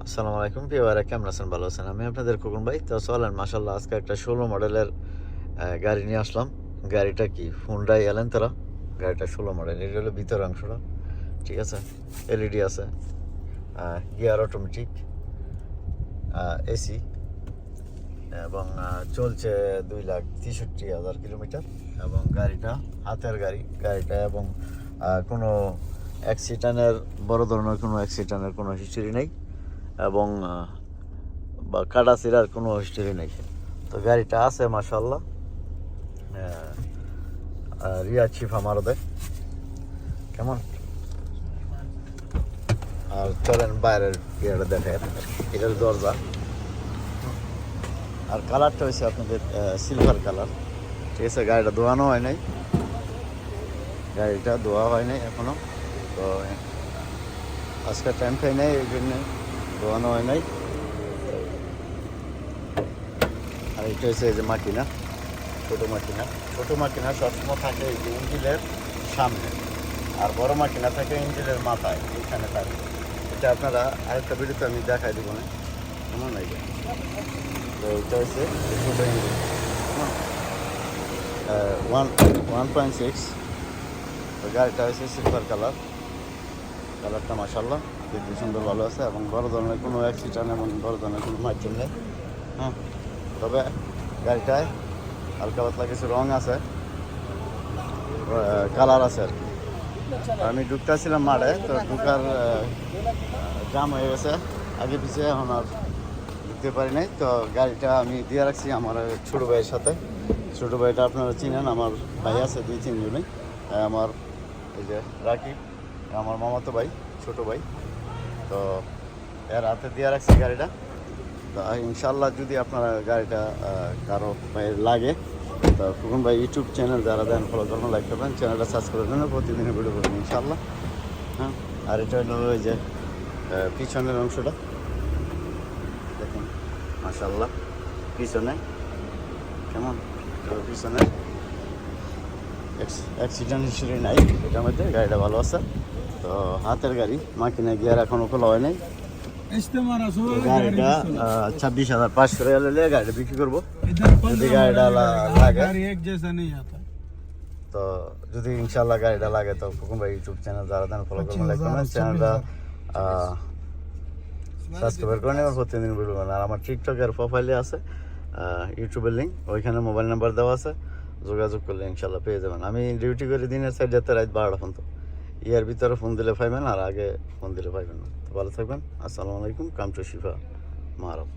আসসালামু আলাইকুম প্রিয়রা, কেমন আছেন? ভালো আছেন? আমি আপনাদের খোকন ভাই। তো চলেন, মাশাআল্লাহ, আজকে একটা 16 মডেলের গাড়ি নিয়ে আসলাম। গাড়িটা কি হুন্ডাই এলান্তারা। গাড়িটা 16 মডেল। এটা হলো ভিতরের অংশটা, ঠিক আছে। এলইডি আছে, গিয়ার অটোমেটিক, এসি, এবং চলছে 2,63,000 কিলোমিটার। এবং গাড়িটা হাতের গাড়ি গাড়িটা, এবং কোনো অ্যাক্সিডেন্টের, বড় ধরনের কোনো অ্যাক্সিডেন্টের কোনো হিস্টরি নেই, এবং বা কাটা ছিঁড়ার কোনো হিস্টরি নেই। তো গাড়িটা আছে মাশাআল্লাহ, রিয়া চিফ আমারদের কেমন। আর চলেন বাইরের ইয়েটা দেখেন, এটার দরজা। আর কালারটা হয়েছে আপনাদের সিলভার কালার, ঠিক আছে। গাড়িটা ধোয়ানো হয় নাই, গাড়িটা ধোয়া হয় নাই এখনো। তো আজকে টাইম পাই নাই, এই জন্যে ধোয়ানো হয় নাই। আর এটা হচ্ছে এই যে মাকিনা, ছোটো মাকিনা। ছোটো মাকিনা সবসময় থাকে এই যে ইঞ্জিনের সামনে, আর বড় মাকিনা থাকে ইঞ্জিনের মাথায়, এইখানে থাকে। এটা আপনারা আরেকটা ভিডিওতে আমি দেখাই দেবো না, কেমন এই যে। তো এটা হচ্ছে ছোটো ইঞ্জিন, 1.6। তো গাড়িটা হচ্ছে সিলভার কালার, কালারটা মাশাআল্লাহ দেখতে সুন্দর, ভালো আছে। এবং বড় ধরনের কোনো অ্যাক্সিডেন্ট এবং বড় ধরনের কোনো মার্জিন নেই। হ্যাঁ, তবে গাড়িটায় হালকা পাতলা কিছু রং আছে, কালার আছে আর কি। আমি ঢুকতেছিলাম মাঠে, তো ঢুকার জাম হয়ে গেছে আগে পিছিয়ে, এখন আর ঢুকতে পারি নাই। তো গাড়িটা আমি দিয়ে রাখছি আমার ছোটো ভাইয়ের সাথে। ছোটো ভাইটা আপনারা চিনেন, আমার ভাই আছে 2-3 জনই। আমার এই যে রাকিব, আমার মামাতো ভাই, ছোটো ভাই। তো এর হাতে দিয়ে রাখছি গাড়িটা। তো ইনশাল্লাহ যদি আপনারা গাড়িটা কারো ভাইয়ের লাগে, তো খোকন ভাই ইউটিউব চ্যানেল যারা দেন ফলো করবেন, লাইক করবেন, চ্যানেলটা সাবস্ক্রাইব করবেন, প্রতিদিনের ভিডিও করবেন ইনশাল্লাহ। হ্যাঁ, আর এটা হলো ওই যে পিছনের অংশটা দেখুন মাশাআল্লাহ, পিছনে কেমন। তো পিছনে অ্যাক্সিডেন্ট হিস্টরি নাই এটার মধ্যে, গাড়িটা ভালো আছে। তো হাতের গাড়ি, মাকিনা গিয়ার এখনও খোলা হয় নাই। গাড়িটা 26,500 টাকা গাড়িটা বিক্রি করবো যদি গাড়িটা লাগে। তো যদি ইনশাল্লাহ গাড়িটা লাগে, তো খোকন ভাই ইউটিউব চ্যানেল যারা দেন ফলো করবেন, লাইক করবেন, চ্যানেলটা সাবস্ক্রাইব করে নেবেন, প্রতিদিন ভিডিও বানান। আর আমার টিকটকের প্রোফাইলে আছে ইউটিউবের লিঙ্ক, ওইখানে মোবাইল নাম্বার দেওয়া আছে, যোগাযোগ করলে ইনশাল্লাহ পেয়ে যাবেন। আমি ডিউটি করি দিনের 4 রাত 12টা পর্যন্ত। ইয়ার ভিতরে ফোন দিলে পাইবেন, আর আগে ফোন দিলে পাইবেন না। তো ভালো থাকবেন। আসসালামু আলাইকুম। Come to Shifa মাহারাব।